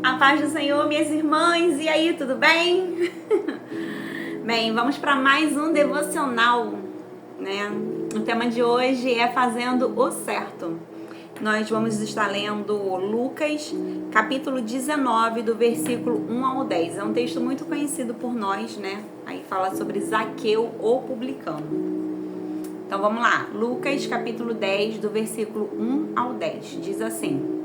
A paz do Senhor, minhas irmãs, e aí, tudo bem? Bem, vamos para mais um devocional, né? O tema de hoje é fazendo o certo. Nós vamos estar lendo Lucas, capítulo 19, do versículo 1 ao 10. É um texto muito conhecido por nós, né? Aí fala sobre Zaqueu, o publicano. Então vamos lá, Lucas, capítulo 10, do versículo 1 ao 10. Diz assim: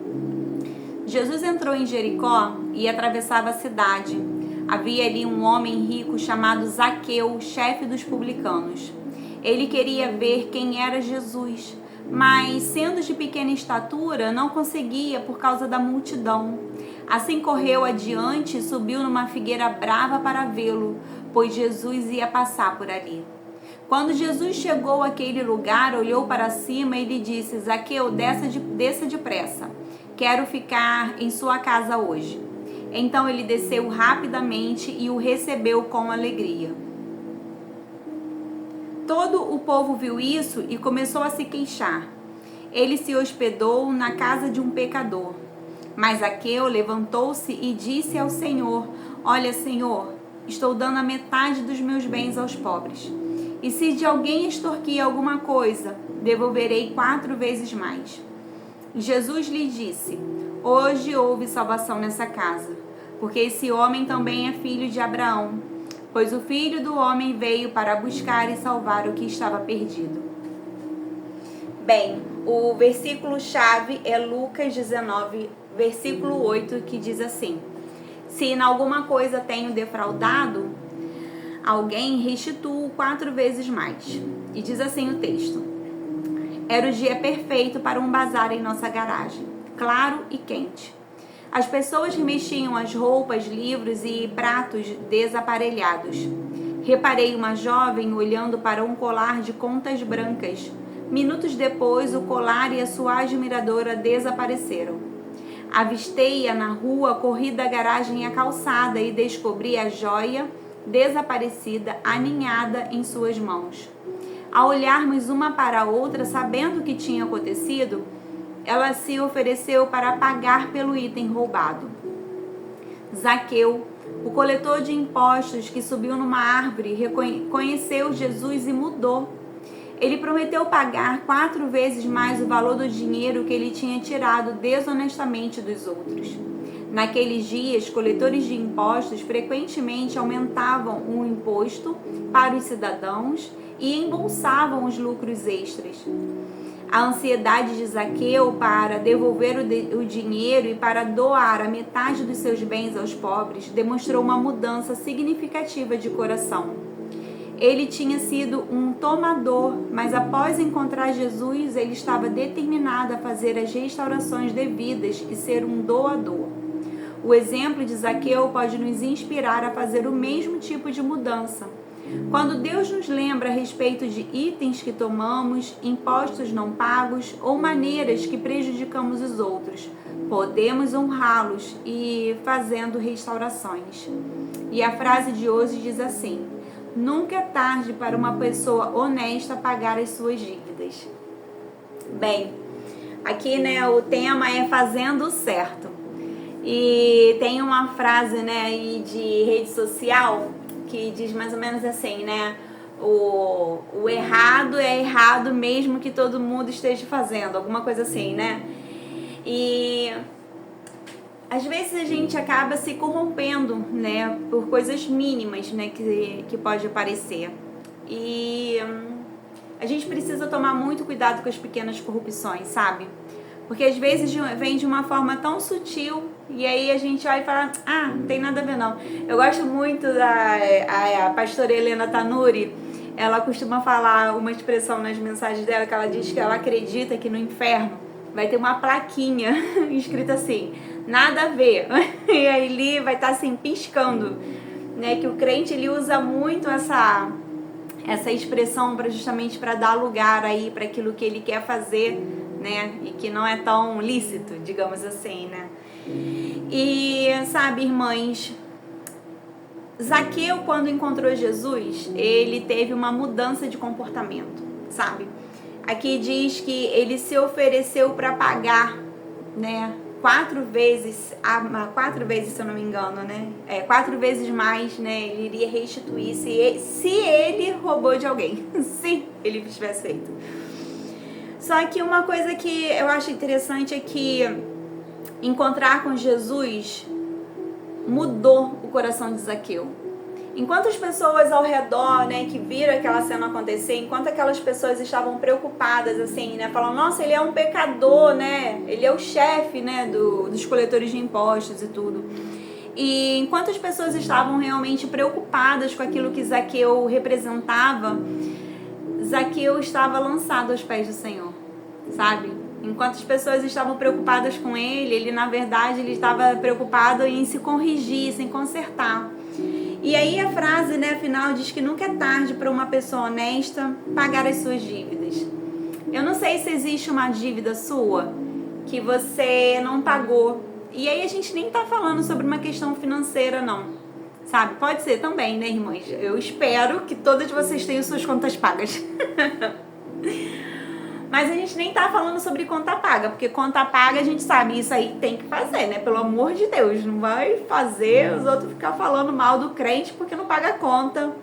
Jesus entrou em Jericó e atravessava a cidade. Havia ali um homem rico chamado Zaqueu, chefe dos publicanos. Ele queria ver quem era Jesus, mas, sendo de pequena estatura, não conseguia por causa da multidão. Assim correu adiante e subiu numa figueira brava para vê-lo, pois Jesus ia passar por ali. Quando Jesus chegou àquele lugar, olhou para cima e lhe disse: Zaqueu, desça depressa. Quero ficar em sua casa hoje. Então ele desceu rapidamente e o recebeu com alegria. Todo o povo viu isso e começou a se queixar. Ele se hospedou na casa de um pecador. Mas Zaqueu levantou-se e disse ao Senhor: Olha, Senhor, estou dando a metade dos meus bens aos pobres. E se de alguém extorquir alguma coisa, devolverei 4 vezes mais. Jesus lhe disse: Hoje houve salvação nessa casa, porque esse homem também é filho de Abraão, pois o Filho do Homem veio para buscar e salvar o que estava perdido. Bem, o versículo-chave é Lucas 19, versículo 8, que diz assim: Se em alguma coisa tenho defraudado alguém, restituo 4 vezes mais. E diz assim o texto: Era o dia perfeito para um bazar em nossa garagem, claro e quente. As pessoas remexiam as roupas, livros e pratos desaparelhados. Reparei uma jovem olhando para um colar de contas brancas. Minutos depois, o colar e a sua admiradora desapareceram. Avistei-a na rua, corri da garagem à calçada e descobri a joia desaparecida, aninhada em suas mãos. Ao olharmos uma para a outra, sabendo o que tinha acontecido, ela se ofereceu para pagar pelo item roubado. Zaqueu, o coletor de impostos que subiu numa árvore, reconheceu Jesus e mudou. Ele prometeu pagar 4 vezes mais o valor do dinheiro que ele tinha tirado desonestamente dos outros. Naqueles dias, coletores de impostos frequentemente aumentavam o imposto para os cidadãos e embolsavam os lucros extras. A ansiedade de Zaqueu para devolver o dinheiro e para doar a metade dos seus bens aos pobres demonstrou uma mudança significativa de coração. Ele tinha sido um tomador, mas após encontrar Jesus, ele estava determinado a fazer as restaurações devidas e ser um doador. O exemplo de Zaqueu pode nos inspirar a fazer o mesmo tipo de mudança. Quando Deus nos lembra a respeito de itens que tomamos, impostos não pagos ou maneiras que prejudicamos os outros, podemos honrá-los e fazendo restaurações. E a frase de hoje diz assim: Nunca é tarde para uma pessoa honesta pagar as suas dívidas. Bem, aqui, né, o tema é fazendo o certo. E tem uma frase, né, aí de rede social que diz mais ou menos assim, né? O errado é errado mesmo que todo mundo esteja fazendo, alguma coisa assim, né? E às vezes a gente acaba se corrompendo, né, por coisas mínimas, né, que pode aparecer. E a gente precisa tomar muito cuidado com as pequenas corrupções, sabe? Porque às vezes vem de uma forma tão sutil e aí a gente olha e fala: não tem nada a ver não. Eu gosto muito da pastora Helena Tanuri. Ela costuma falar uma expressão nas mensagens dela que ela diz que ela acredita que no inferno vai ter uma plaquinha escrita assim: nada a ver. E aí ali vai estar assim piscando, né? Que o crente ele usa muito essa expressão justamente para dar lugar aí para aquilo que ele quer fazer, né? E que não é tão lícito, digamos assim, né? E sabe, irmãs, Zaqueu, quando encontrou Jesus, ele teve uma mudança de comportamento, sabe? Aqui diz que ele se ofereceu para pagar, né, 4 vezes, se eu não me engano, né? 4 vezes mais, né? Ele iria restituir se ele roubou de alguém, se ele tivesse feito. Só que uma coisa que eu acho interessante é que encontrar com Jesus mudou o coração de Zaqueu. Enquanto as pessoas ao redor, né, que viram aquela cena acontecer, enquanto aquelas pessoas estavam preocupadas, assim, né, falando, nossa, ele é um pecador, né, ele é o chefe, né, dos coletores de impostos e tudo. E enquanto as pessoas estavam realmente preocupadas com aquilo que Zaqueu representava, Zaqueu estava lançado aos pés do Senhor, sabe? Enquanto as pessoas estavam preocupadas com ele, na verdade, ele estava preocupado em se corrigir, em consertar. E aí a frase, né, final diz que nunca é tarde para uma pessoa honesta pagar as suas dívidas. Eu não sei se existe uma dívida sua que você não pagou. E aí a gente nem tá falando sobre uma questão financeira, não. Sabe? Pode ser também, né, irmãs? Eu espero que todas vocês tenham suas contas pagas. Mas a gente nem tá falando sobre conta paga, porque conta paga a gente sabe, isso aí tem que fazer, né? Pelo amor de Deus, não vai fazer os outros ficar falando mal do crente porque não paga a conta.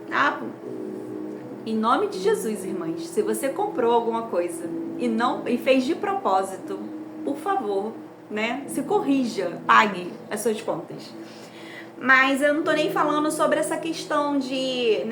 Em nome de Jesus, irmãs, se você comprou alguma coisa e fez de propósito, por favor, né? Se corrija, pague as suas contas. Mas eu não tô nem falando sobre essa questão de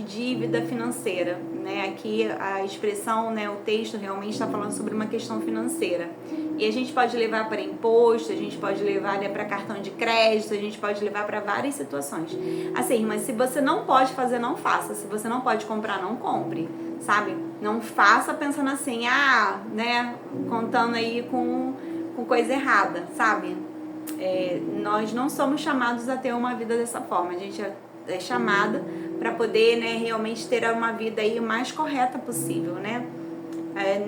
dívida financeira, né? Aqui a expressão, né, o texto realmente está falando sobre uma questão financeira. E a gente pode levar para imposto, a gente pode levar, né, para cartão de crédito, a gente pode levar para várias situações. Assim, mas se você não pode fazer, não faça. Se você não pode comprar, não compre, sabe? Não faça pensando assim, né, contando aí com coisa errada, sabe? Nós não somos chamados a ter uma vida dessa forma. A gente é chamada para poder, né, realmente ter uma vida aí o mais correta possível, né?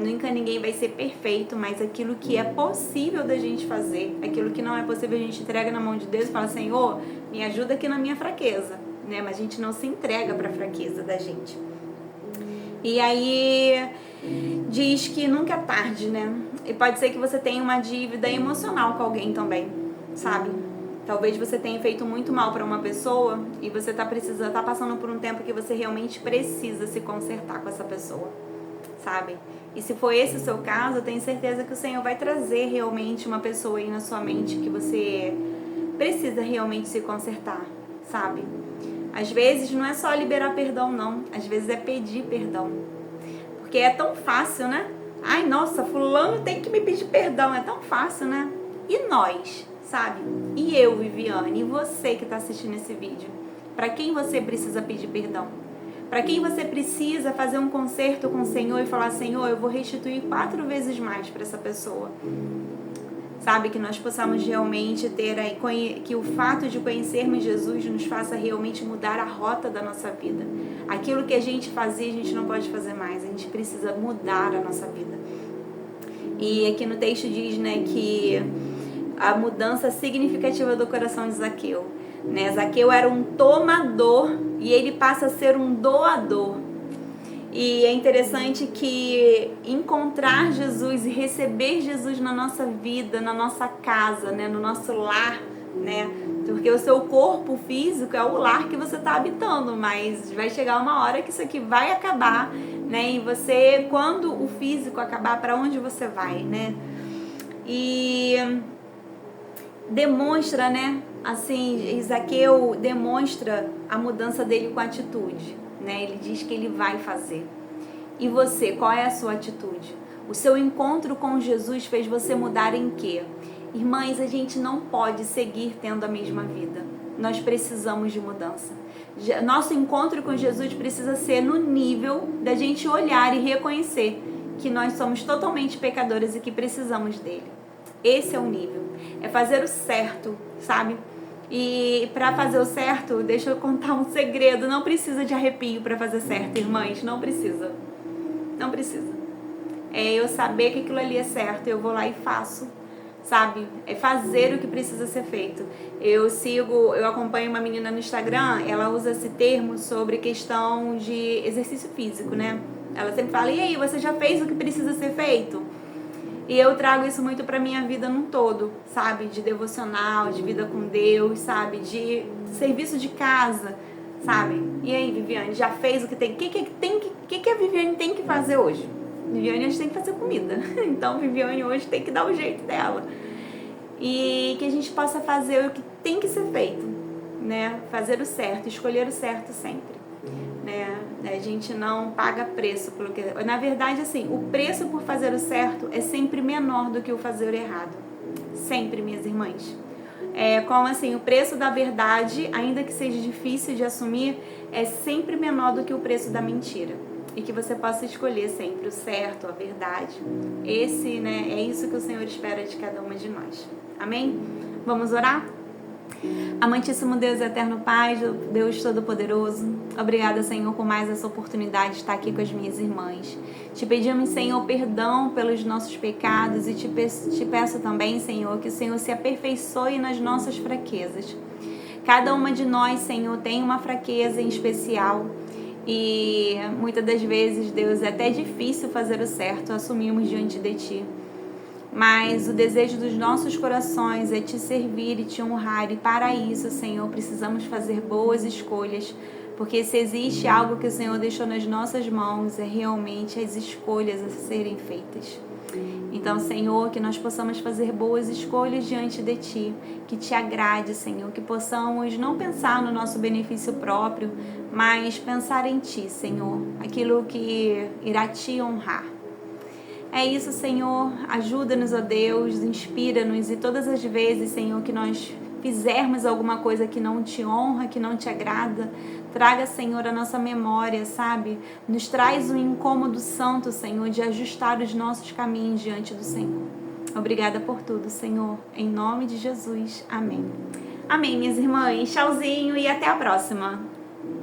Nunca ninguém vai ser perfeito, mas aquilo que é possível da gente fazer, aquilo que não é possível a gente entrega na mão de Deus e fala, Senhor, me ajuda aqui na minha fraqueza, né? Mas a gente não se entrega para a fraqueza da gente. E aí diz que nunca é tarde, né? E pode ser que você tenha uma dívida emocional com alguém também, sabe? Talvez você tenha feito muito mal para uma pessoa e você tá passando por um tempo que você realmente precisa se consertar com essa pessoa, sabe? E se for esse o seu caso, eu tenho certeza que o Senhor vai trazer realmente uma pessoa aí na sua mente que você precisa realmente se consertar, sabe? Às vezes não é só liberar perdão, não. Às vezes é pedir perdão. Porque é tão fácil, né? Ai, nossa, fulano tem que me pedir perdão. É tão fácil, né? E nós, sabe? E eu, Viviane, e você que está assistindo esse vídeo? Para quem você precisa pedir perdão? Para quem você precisa fazer um concerto com o Senhor e falar, Senhor, eu vou restituir 4 vezes mais para essa pessoa. Sabe, que nós possamos realmente ter aí, que o fato de conhecermos Jesus nos faça realmente mudar a rota da nossa vida. Aquilo que a gente fazia, a gente não pode fazer mais. A gente precisa mudar a nossa vida. E aqui no texto diz, né, que a mudança significativa do coração de Zaqueu, né? Zaqueu era um tomador e ele passa a ser um doador. E é interessante que encontrar Jesus e receber Jesus na nossa vida, na nossa casa, né, no nosso lar, né? Porque o seu corpo físico é o lar que você está habitando, mas vai chegar uma hora que isso aqui vai acabar, né? E você, quando o físico acabar, para onde você vai, né? E demonstra, né? Assim, Zaqueu demonstra a mudança dele com atitude. Né? Ele diz que ele vai fazer. E você, qual é a sua atitude? O seu encontro com Jesus fez você mudar em quê? Irmãs, a gente não pode seguir tendo a mesma vida. Nós precisamos de mudança. Nosso encontro com Jesus precisa ser no nível da gente olhar e reconhecer que nós somos totalmente pecadores e que precisamos dele. Esse é o nível. É fazer o certo, sabe? E para fazer o certo, deixa eu contar um segredo. Não precisa de arrepio para fazer certo, irmãs. Não precisa. Não precisa. É eu saber que aquilo ali é certo. Eu vou lá e faço, sabe? É fazer o que precisa ser feito. Eu acompanho uma menina no Instagram. Ela usa esse termo sobre questão de exercício físico, né? Ela sempre fala, e aí, você já fez o que precisa ser feito? E eu trago isso muito pra minha vida num todo, sabe? De devocional, de vida com Deus, sabe? De serviço de casa, sabe? E aí, Viviane, já fez o que tem? O que a Viviane tem que fazer hoje? Viviane hoje tem que fazer comida. Então, Viviane hoje tem que dar o jeito dela. E que a gente possa fazer o que tem que ser feito, né? Fazer o certo, escolher o certo sempre. Né? A gente não paga preço pelo que... Na verdade, assim, o preço por fazer o certo é sempre menor do que o fazer o errado. Sempre, minhas irmãs. Como assim, o preço da verdade, ainda que seja difícil de assumir, é sempre menor do que o preço da mentira. E que você possa escolher sempre o certo, a verdade. Esse, né, é isso que o Senhor espera de cada uma de nós. Amém? Vamos orar? Amantíssimo Deus, eterno Pai, Deus Todo-Poderoso, obrigada, Senhor, por mais essa oportunidade de estar aqui com as minhas irmãs. Te pedimos, Senhor, perdão pelos nossos pecados e te peço também, Senhor, que o Senhor se aperfeiçoe nas nossas fraquezas. Cada uma de nós, Senhor, tem uma fraqueza em especial e muitas das vezes, Deus, é até difícil fazer o certo, assumimos diante de Ti. Mas o desejo dos nossos corações é te servir e te honrar. E para isso, Senhor, precisamos fazer boas escolhas. Porque se existe algo que o Senhor deixou nas nossas mãos, é realmente as escolhas a serem feitas. Então, Senhor, que nós possamos fazer boas escolhas diante de Ti. Que Te agrade, Senhor. Que possamos não pensar no nosso benefício próprio, mas pensar em Ti, Senhor. Aquilo que irá Te honrar. É isso, Senhor, ajuda-nos, ó Deus, inspira-nos e todas as vezes, Senhor, que nós fizermos alguma coisa que não Te honra, que não Te agrada, traga, Senhor, a nossa memória, sabe? Nos traz um incômodo santo, Senhor, de ajustar os nossos caminhos diante do Senhor. Obrigada por tudo, Senhor, em nome de Jesus. Amém. Amém, minhas irmãs. Tchauzinho e até a próxima.